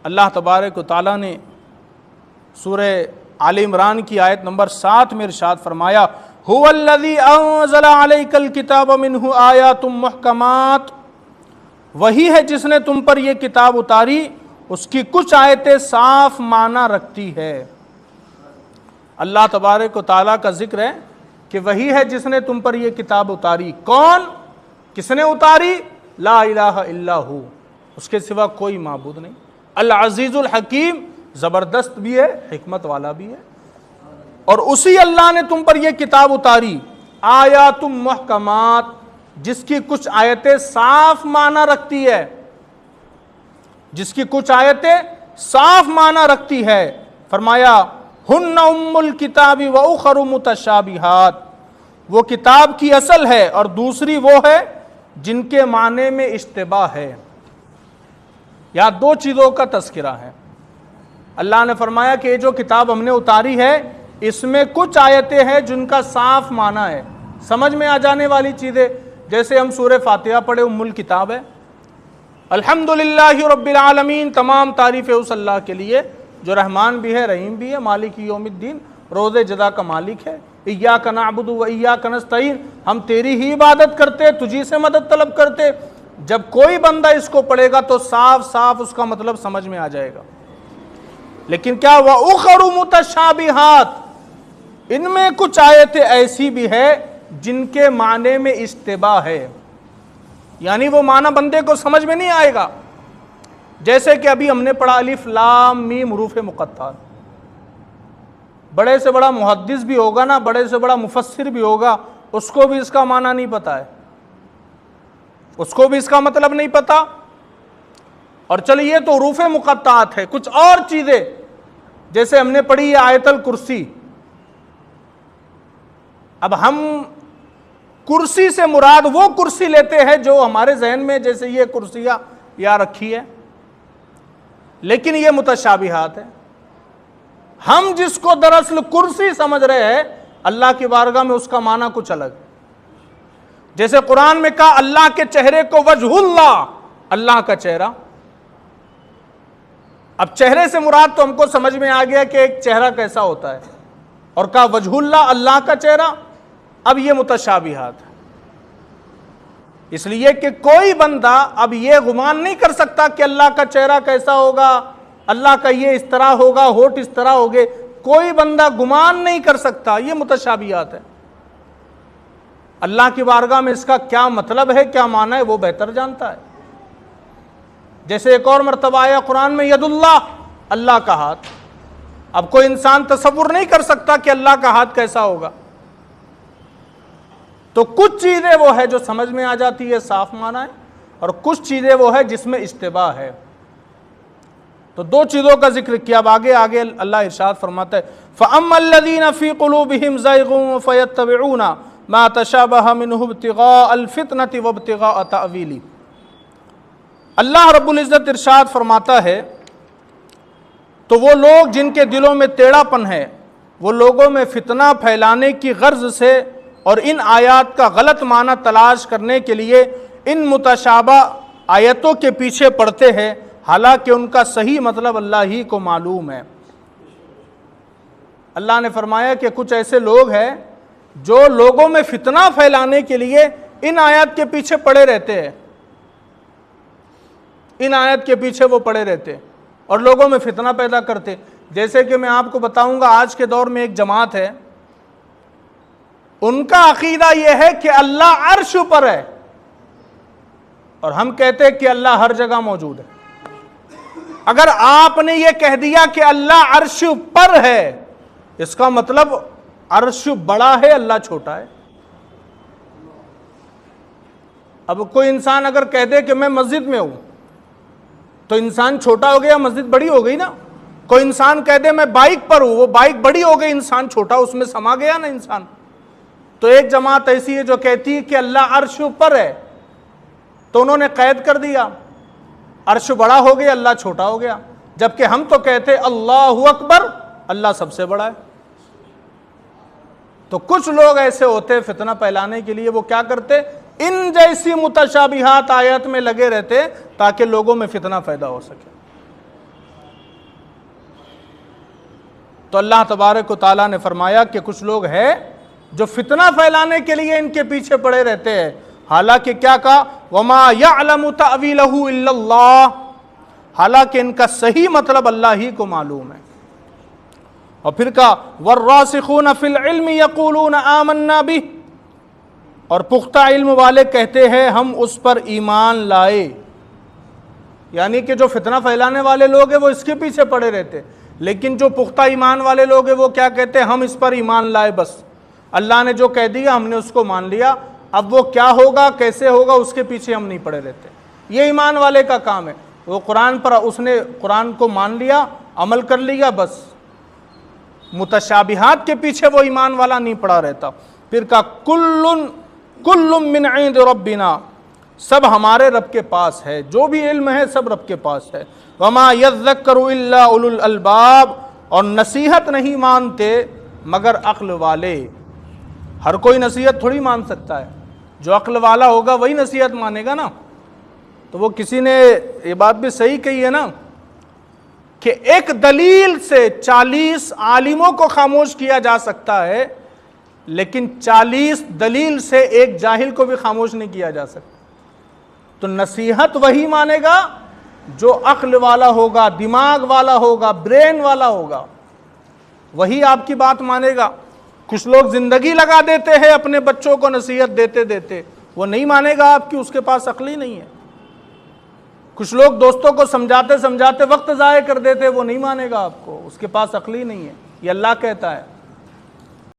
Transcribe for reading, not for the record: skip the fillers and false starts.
اللہ تبارک و تعالیٰ نے سورہ آل عمران کی آیت نمبر 7 میں ارشاد فرمایا هو الذی انزل علیک الکتاب منہ آیات محکمات، وہی ہے جس نے تم پر یہ کتاب اتاری، اس کی کچھ آیتیں صاف معنی رکھتی ہے۔ اللہ تبارک و تعالیٰ کا ذکر ہے کہ وہی ہے جس نے تم پر یہ کتاب اتاری۔ کون؟ کس نے اتاری؟ لا الہ الا ہو، اس کے سوا کوئی معبود نہیں۔ العزیز الحکیم، زبردست بھی ہے، حکمت والا بھی ہے، اور اسی اللہ نے تم پر یہ کتاب اتاری آیات محکمات، جس کی کچھ آیتیں صاف معنی رکھتی ہے، جس کی کچھ آیتیں صاف معنی رکھتی ہے۔ فرمایا ہن ام الکتاب و اخر متشابہات، وہ کتاب کی اصل ہے اور دوسری وہ ہے جن کے معنی میں اشتباہ ہے۔ یا دو چیزوں کا تذکرہ ہے۔ اللہ نے فرمایا کہ یہ جو کتاب ہم نے اتاری ہے اس میں کچھ آیتیں ہیں جن کا صاف معنی ہے، سمجھ میں آ جانے والی چیزیں، جیسے ہم سورہ فاتحہ پڑھے، ام الکتاب ہے۔ الحمدللہ رب العالمین، تمام تعریفیں اس اللہ کے لیے جو رحمان بھی ہے، رحیم بھی ہے، مالک یوم الدین، روز جزا کا مالک ہے۔ ایاک نعبد و ایاک نستعین، ہم تیری ہی عبادت کرتے، تجھی سے مدد طلب کرتے۔ جب کوئی بندہ اس کو پڑھے گا تو صاف صاف اس کا مطلب سمجھ میں آ جائے گا۔ لیکن کیا وَأُخَرُ مُتَشَابِهَاتٍ، ان میں کچھ آیتیں ایسی بھی ہے جن کے معنی میں اشتباہ ہے، یعنی وہ معنی بندے کو سمجھ میں نہیں آئے گا۔ جیسے کہ ابھی ہم نے پڑھا الف لام میم حروف مقطعات، بڑے سے بڑا محدث بھی ہوگا نا، بڑے سے بڑا مفسر بھی ہوگا، اس کو بھی اس کا معنی نہیں پتا ہے، اس کو بھی اس کا مطلب نہیں پتا۔ اور چلیے تو حروف مقطعات ہے، کچھ اور چیزیں جیسے ہم نے پڑھی ہے آیت الکرسی۔ اب ہم کرسی سے مراد وہ کرسی لیتے ہیں جو ہمارے ذہن میں جیسے یہ کرسیاں یا رکھی ہے، لیکن یہ متشابہات ہے۔ ہم جس کو دراصل کرسی سمجھ رہے ہیں، اللہ کی بارگاہ میں اس کا معنی کچھ الگ۔ جیسے قرآن میں کہا اللہ کے چہرے کو وجہ اللہ، اللہ کا چہرہ۔ اب چہرے سے مراد تو ہم کو سمجھ میں آ گیا کہ ایک چہرہ کیسا ہوتا ہے، اور کہا وجہ اللہ، اللہ کا چہرہ۔ اب یہ متشابہات ہے، اس لیے کہ کوئی بندہ اب یہ گمان نہیں کر سکتا کہ اللہ کا چہرہ کیسا ہوگا، اللہ کا یہ اس طرح ہوگا، ہونٹ اس طرح ہوگے، کوئی بندہ گمان نہیں کر سکتا۔ یہ متشابہات ہے۔ اللہ کی بارگاہ میں اس کا کیا مطلب ہے، کیا معنی ہے، وہ بہتر جانتا ہے۔ جیسے ایک اور مرتبہ آیا قرآن میں ید اللہ، اللہ کا ہاتھ۔ اب کوئی انسان تصور نہیں کر سکتا کہ اللہ کا ہاتھ کیسا ہوگا۔ تو کچھ چیزیں وہ ہے جو سمجھ میں آ جاتی ہے، صاف معنی ہے، اور کچھ چیزیں وہ ہے جس میں اشتباہ ہے۔ تو دو چیزوں کا ذکر کیا۔ اب آگے اللہ ارشاد فرماتا ہے فَأَمَّا الَّذِينَ فِي قُلُوبِهِمْ زَيْغٌ فَيَتَّبِعُونَ مَا تَشَابَهَ مِنْهُ ابْتِغَاءَ الْفِتْنَةِ وَابْتِغَاءَ تَأْوِيلِهِ۔ اللہ رب العزت ارشاد فرماتا ہے تو وہ لوگ جن کے دلوں میں ٹیڑھا پن ہے، وہ لوگوں میں فتنہ پھیلانے کی غرض سے اور ان آیات کا غلط معنی تلاش کرنے کے لیے ان متشابہ آیتوں کے پیچھے پڑتے ہیں، حالانکہ ان کا صحیح مطلب اللہ ہی کو معلوم ہے۔ اللہ نے فرمایا کہ کچھ ایسے لوگ ہیں جو لوگوں میں فتنہ پھیلانے کے لیے ان آیات کے پیچھے پڑے رہتے ہیں، ان آیت کے پیچھے وہ پڑے رہتے اور لوگوں میں فتنہ پیدا کرتے۔ جیسے کہ میں آپ کو بتاؤں گا، آج کے دور میں ایک جماعت ہے، ان کا عقیدہ یہ ہے کہ اللہ عرش پر ہے، اور ہم کہتے ہیں کہ اللہ ہر جگہ موجود ہے۔ اگر آپ نے یہ کہہ دیا کہ اللہ عرش پر ہے، اس کا مطلب عرش بڑا ہے، اللہ چھوٹا ہے۔ اب کوئی انسان اگر کہہ دے کہ میں مسجد میں ہوں تو انسان چھوٹا ہو گیا، مسجد بڑی ہو گئی نا۔ کوئی انسان کہہ دے میں بائک پر ہوں، وہ بائک بڑی ہو گئی، انسان چھوٹا، اس میں سما گیا نا انسان۔ تو ایک جماعت ایسی ہے جو کہتی ہے کہ اللہ عرش پر ہے، تو انہوں نے قید کر دیا، عرش بڑا ہو گیا، اللہ چھوٹا ہو گیا، جبکہ ہم تو کہتے اللہ اکبر، اللہ سب سے بڑا ہے۔ تو کچھ لوگ ایسے ہوتے فتنہ پھیلانے کے لیے، وہ کیا کرتے، ان جیسی متشابہات آیات میں لگے رہتے تاکہ لوگوں میں فتنہ پیدا ہو سکے۔ تو اللہ تبارک و تعالیٰ نے فرمایا کہ کچھ لوگ ہیں جو فتنہ پھیلانے کے لیے ان کے پیچھے پڑے رہتے ہیں، حالانکہ کیا کہا وَمَا يَعْلَمُ تَأْوِيلَهُ إِلَّا اللَّهُ، حالانکہ ان کا صحیح مطلب اللہ ہی کو معلوم ہے۔ اور پھر کہا وَالرَّاسِخُونَ فِي الْعِلْمِ يَقُولُونَ آمَنَّا بِهِ، اور پختہ علم والے کہتے ہیں ہم اس پر ایمان لائے، یعنی کہ جو فتنہ پھیلانے والے لوگ ہیں وہ اس کے پیچھے پڑے رہتے، لیکن جو پختہ ایمان والے لوگ ہیں وہ کیا کہتے ہیں ہم اس پر ایمان لائے، بس اللہ نے جو کہہ دیا ہم نے اس کو مان لیا، اب وہ کیا ہوگا کیسے ہوگا اس کے پیچھے ہم نہیں پڑے رہتے۔ یہ ایمان والے کا کام ہے، وہ قرآن پر اس نے قرآن کو مان لیا، عمل کر لیا، بس متشابہات کے پیچھے وہ ایمان والا نہیں پڑا رہتا۔ پھر کہا کل من عند ربنا، سب ہمارے رب کے پاس ہے، جو بھی علم ہے سب رب کے پاس ہے۔ وما یذکر الا اولو الالباب، اور نصیحت نہیں مانتے مگر عقل والے۔ ہر کوئی نصیحت تھوڑی مان سکتا ہے، جو عقل والا ہوگا وہی نصیحت مانے گا نا۔ تو وہ کسی نے یہ بات بھی صحیح کہی ہے نا کہ ایک دلیل سے 40 عالموں کو خاموش کیا جا سکتا ہے، لیکن 40 دلیل سے ایک جاہل کو بھی خاموش نہیں کیا جا سکتا۔ تو نصیحت وہی مانے گا جو عقل والا ہوگا، دماغ والا ہوگا، برین والا ہوگا، وہی آپ کی بات مانے گا۔ کچھ لوگ زندگی لگا دیتے ہیں اپنے بچوں کو نصیحت دیتے دیتے، وہ نہیں مانے گا آپ کی، اس کے پاس عقل ہی نہیں ہے۔ کچھ لوگ دوستوں کو سمجھاتے سمجھاتے وقت ضائع کر دیتے، وہ نہیں مانے گا آپ کو، اس کے پاس عقل ہی نہیں ہے۔ یہ اللہ کہتا ہے۔